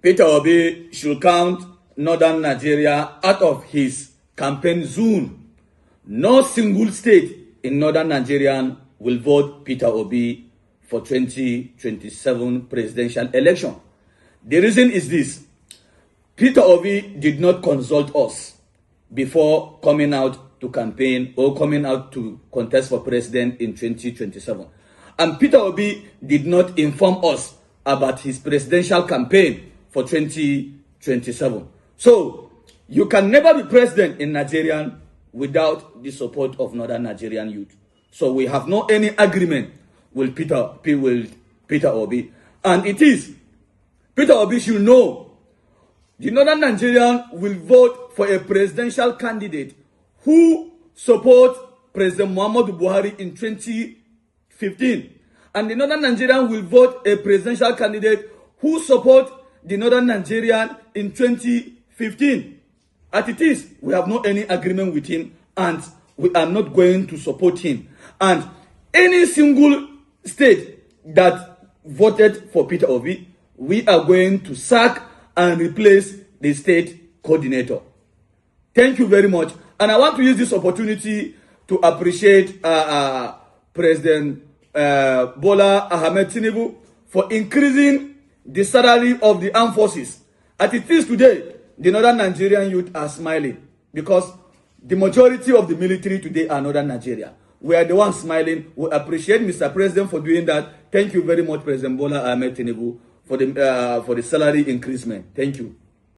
Peter Obi should count northern Nigeria out of his campaign zone. No single state in northern Nigeria will vote Peter Obi for 2027 presidential election. The reason is this. Peter Obi did not consult us before coming out to campaign or coming out to contest for president in 2027. And Peter Obi did not inform us about his presidential campaign for 2027. So, you can never be president in Nigeria without the support of northern Nigerian youth. So we have no any agreement with Peter Obi. And it is, Peter Obi should know, the northern Nigerian will vote for a presidential candidate who supports President Muhammadu Buhari in 2015. And the northern Nigerian will vote a presidential candidate who supports the northern Nigerian in 2015. As it is, we have no any agreement with him and we are not going to support him. And any single state that voted for Peter Obi, we are going to sack and replace the state coordinator. Thank you very much. And I want to use this opportunity to appreciate President Bola Ahmed Tinubu for increasing the salary of the armed forces. As it is today, the northern Nigerian youth are smiling because the majority of the military today are northern Nigeria. We are the ones smiling. We appreciate Mr. President for doing that. Thank you very much, President Bola Ahmed Tinubu, for the salary increasement. Thank you.